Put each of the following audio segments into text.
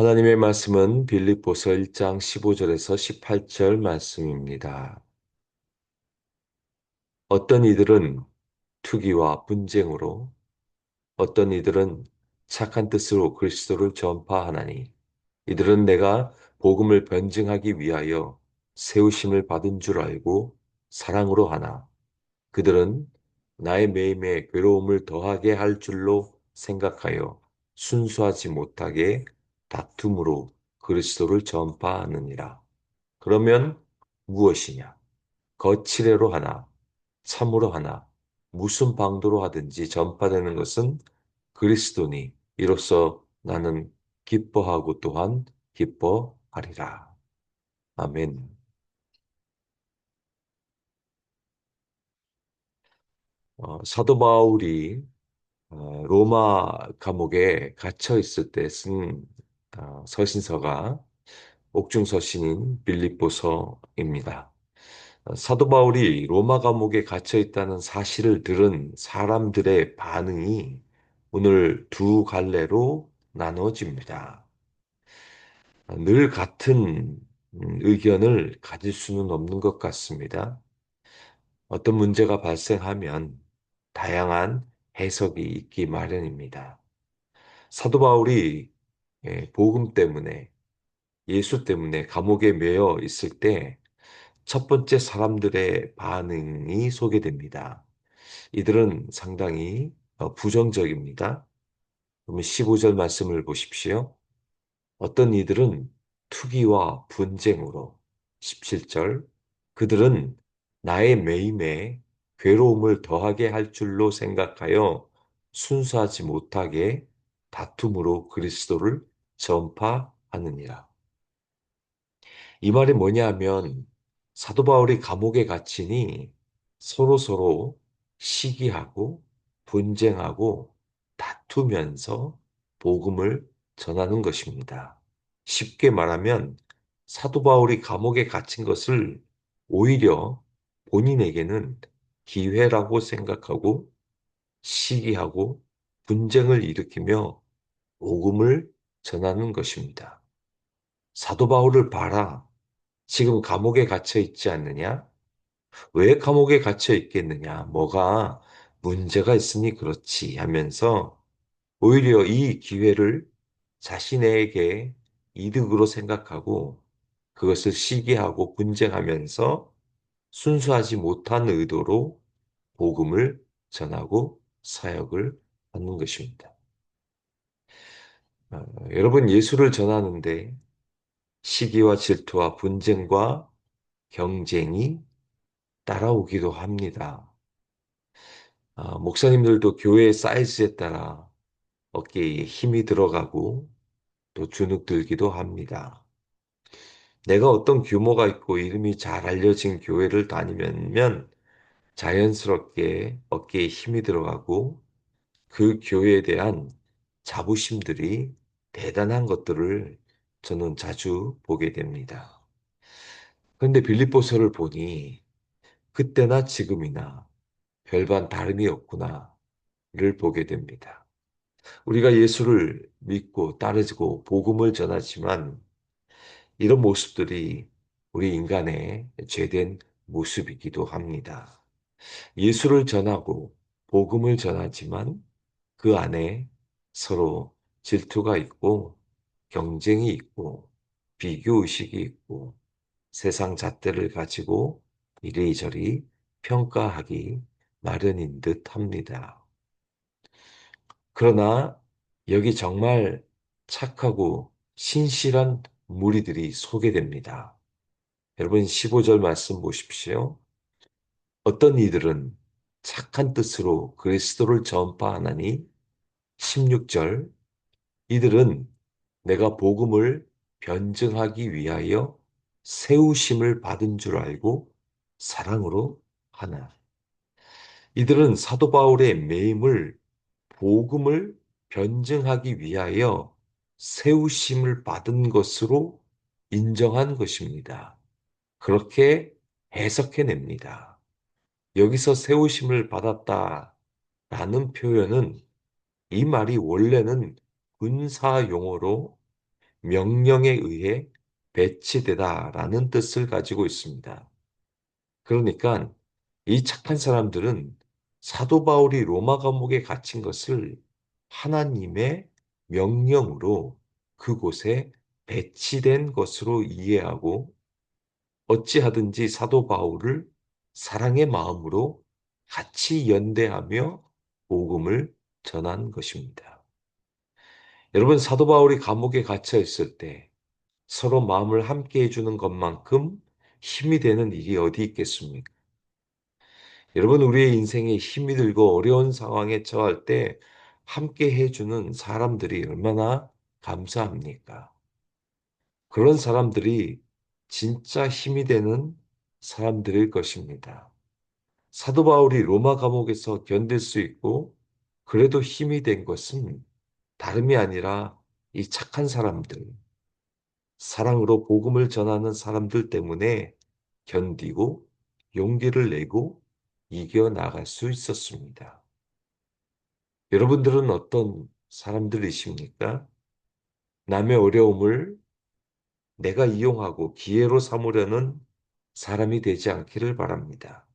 하나님의 말씀은 빌립보서 1장 15절에서 18절 말씀입니다. 어떤 이들은 투기와 분쟁으로, 어떤 이들은 착한 뜻으로 그리스도를 전파하나니, 이들은 내가 복음을 변증하기 위하여 세우심을 받은 줄 알고 사랑으로 하나, 그들은 나의 매임에 괴로움을 더하게 할 줄로 생각하여 순수하지 못하게 다툼으로 그리스도를 전파하느니라. 그러면 무엇이냐? 거칠애로 하나, 참으로 하나, 무슨 방도로 하든지 전파되는 것은 그리스도니 이로써 나는 기뻐하고 또한 기뻐하리라. 아멘. 사도 바울이 로마 감옥에 갇혀 있을 때 쓴 서신서가 옥중서신인 빌립보서입니다. 사도 바울이 로마 감옥에 갇혀 있다는 사실을 들은 사람들의 반응이 오늘 두 갈래로 나눠집니다. 늘 같은 의견을 가질 수는 없는 것 같습니다. 어떤 문제가 발생하면 다양한 해석이 있기 마련입니다. 사도 바울이 복음 때문에, 예수 때문에 감옥에 매여 있을 때 첫 번째 사람들의 반응이 소개됩니다. 이들은 상당히 부정적입니다. 그러면 15절 말씀을 보십시오. 어떤 이들은 투기와 분쟁으로, 17절, 그들은 나의 매임에 괴로움을 더하게 할 줄로 생각하여 순수하지 못하게 다툼으로 그리스도를 전파하느니라. 이 말이 뭐냐 하면 사도 바울이 감옥에 갇히니 서로서로 시기하고 분쟁하고 다투면서 복음을 전하는 것입니다. 쉽게 말하면 사도 바울이 감옥에 갇힌 것을 오히려 본인에게는 기회라고 생각하고 시기하고 분쟁을 일으키며 복음을 전하는 것입니다. 사도 바울을 봐라. 지금 감옥에 갇혀 있지 않느냐? 왜 감옥에 갇혀 있겠느냐? 뭐가 문제가 있으니 그렇지 하면서 오히려 이 기회를 자신에게 이득으로 생각하고 그것을 시기하고 분쟁하면서 순수하지 못한 의도로 복음을 전하고 사역을 하는 것입니다. 여러분 예수를 전하는데 시기와 질투와 분쟁과 경쟁이 따라오기도 합니다. 목사님들도 교회 사이즈에 따라 어깨에 힘이 들어가고 또 주눅 들기도 합니다. 내가 어떤 규모가 있고 이름이 잘 알려진 교회를 다니면 자연스럽게 어깨에 힘이 들어가고 그 교회에 대한 자부심들이 대단한 것들을 저는 자주 보게 됩니다. 그런데 빌립보서를 보니 그때나 지금이나 별반 다름이 없구나를 보게 됩니다. 우리가 예수를 믿고 따르고 복음을 전하지만 이런 모습들이 우리 인간의 죄된 모습이기도 합니다. 예수를 전하고 복음을 전하지만 그 안에 서로 질투가 있고 경쟁이 있고 비교의식이 있고 세상 잣대를 가지고 이리저리 평가하기 마련인 듯 합니다. 그러나 여기 정말 착하고 신실한 무리들이 소개됩니다. 여러분 15절 말씀 보십시오. 어떤 이들은 착한 뜻으로 그리스도를 전파하나니 16절 이들은 내가 복음을 변증하기 위하여 세우심을 받은 줄 알고 사랑으로 하나. 이들은 사도 바울의 매임을 복음을 변증하기 위하여 세우심을 받은 것으로 인정한 것입니다. 그렇게 해석해냅니다. 여기서 세우심을 받았다라는 표현은 이 말이 원래는 군사 용어로 명령에 의해 배치되다라는 뜻을 가지고 있습니다. 그러니까 이 착한 사람들은 사도 바울이 로마 감옥에 갇힌 것을 하나님의 명령으로 그곳에 배치된 것으로 이해하고 어찌하든지 사도 바울을 사랑의 마음으로 같이 연대하며 복음을 전한 것입니다. 여러분, 사도 바울이 감옥에 갇혀 있을 때 서로 마음을 함께 해주는 것만큼 힘이 되는 일이 어디 있겠습니까? 여러분, 우리의 인생에 힘이 들고 어려운 상황에 처할 때 함께 해주는 사람들이 얼마나 감사합니까? 그런 사람들이 진짜 힘이 되는 사람들일 것입니다. 사도 바울이 로마 감옥에서 견딜 수 있고 그래도 힘이 된 것은 다름이 아니라 이 착한 사람들, 사랑으로 복음을 전하는 사람들 때문에 견디고 용기를 내고 이겨나갈 수 있었습니다. 여러분들은 어떤 사람들이십니까? 남의 어려움을 내가 이용하고 기회로 삼으려는 사람이 되지 않기를 바랍니다.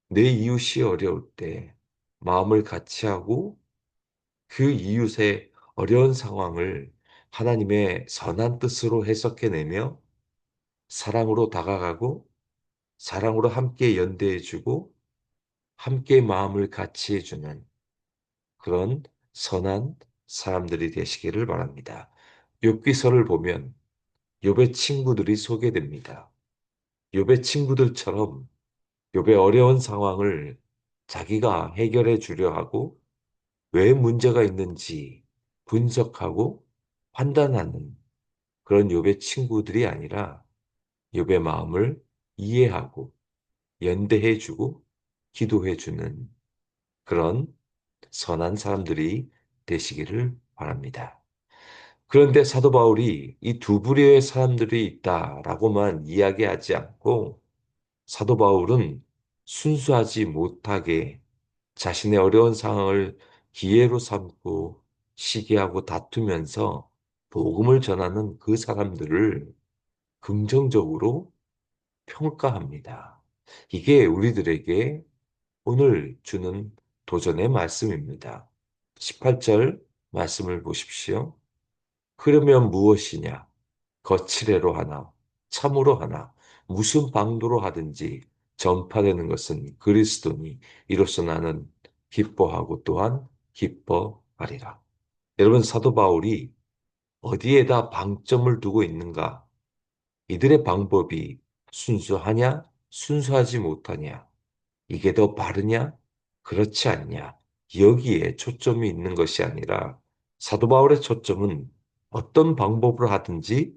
내 이웃이 어려울 때 마음을 같이 하고 그 이웃의 어려운 상황을 하나님의 선한 뜻으로 해석해내며 사랑으로 다가가고 사랑으로 함께 연대해주고 함께 마음을 같이 해주는 그런 선한 사람들이 되시기를 바랍니다. 욥기서를 보면 욥의 친구들이 소개됩니다. 욥의 친구들처럼 욥의 어려운 상황을 자기가 해결해 주려 하고 왜 문제가 있는지 분석하고 판단하는 그런 욥의 친구들이 아니라 욥의 마음을 이해하고 연대해 주고 기도해 주는 그런 선한 사람들이 되시기를 바랍니다. 그런데 사도 바울이 이 두 부류의 사람들이 있다라고만 이야기하지 않고 사도 바울은 순수하지 못하게 자신의 어려운 상황을 기회로 삼고 시기하고 다투면서 복음을 전하는 그 사람들을 긍정적으로 평가합니다. 이게 우리들에게 오늘 주는 도전의 말씀입니다. 18절 말씀을 보십시오. 그러면 무엇이냐? 거칠애로 하나, 참으로 하나, 무슨 방도로 하든지 전파되는 것은 그리스도니 이로써 나는 기뻐하고 또한 기뻐하리라. 여러분, 사도 바울이 어디에다 방점을 두고 있는가? 이들의 방법이 순수하냐? 순수하지 못하냐? 이게 더 바르냐? 그렇지 않냐? 여기에 초점이 있는 것이 아니라 사도 바울의 초점은 어떤 방법으로 하든지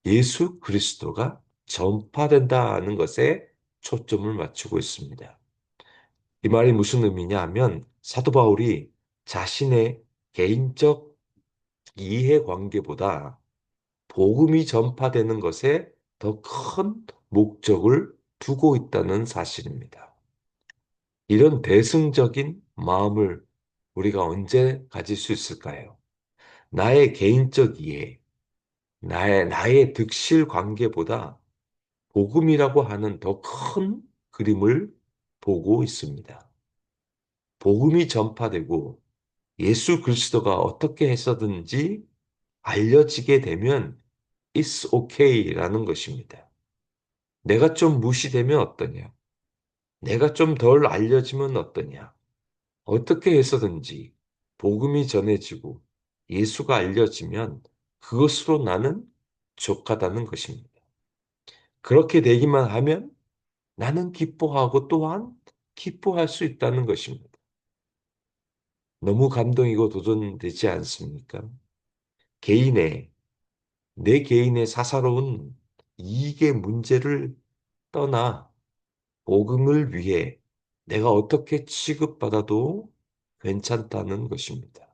예수 그리스도가 전파된다는 것에 초점을 맞추고 있습니다. 이 말이 무슨 의미냐 하면 사도 바울이 자신의 개인적 이해관계보다 복음이 전파되는 것에 더 큰 목적을 두고 있다는 사실입니다. 이런 대승적인 마음을 우리가 언제 가질 수 있을까요? 나의 개인적 이해, 나의 득실 관계보다 복음이라고 하는 더 큰 그림을 보고 있습니다. 복음이 전파되고 예수 그리스도가 어떻게 했었든지 알려지게 되면 It's okay라는 것입니다. 내가 좀 무시되면 어떠냐? 내가 좀 덜 알려지면 어떠냐? 어떻게 해서든지 복음이 전해지고 예수가 알려지면 그것으로 나는 족하다는 것입니다. 그렇게 되기만 하면 나는 기뻐하고 또한 기뻐할 수 있다는 것입니다. 너무 감동이고 도전되지 않습니까? 개인의, 내 개인의 사사로운 이익의 문제를 떠나 복음을 위해 내가 어떻게 취급받아도 괜찮다는 것입니다.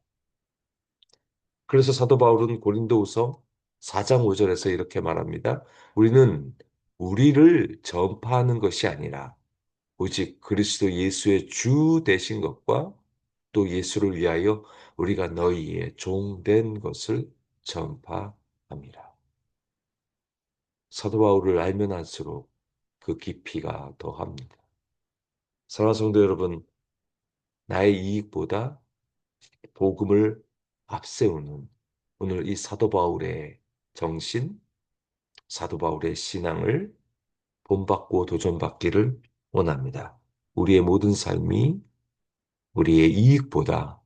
그래서 사도 바울은 고린도후서 4장 5절에서 이렇게 말합니다. 우리는 우리를 전파하는 것이 아니라 오직 그리스도 예수의 주 되신 것과 또 예수를 위하여 우리가 너희의 종된 것을 전파하노라. 사도 바울을 알면 알수록 그 깊이가 더합니다. 사랑하는 성도 여러분, 나의 이익보다 복음을 앞세우는 오늘 이 사도 바울의 정신, 사도 바울의 신앙을 본받고 도전받기를 원합니다. 우리의 모든 삶이 우리의 이익보다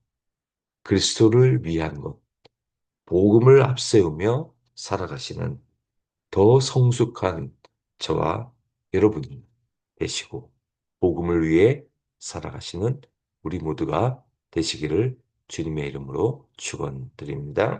그리스도를 위한 것, 복음을 앞세우며 살아가시는 더 성숙한 저와 여러분이 되시고 복음을 위해 살아가시는 우리 모두가 되시기를 주님의 이름으로 축원드립니다.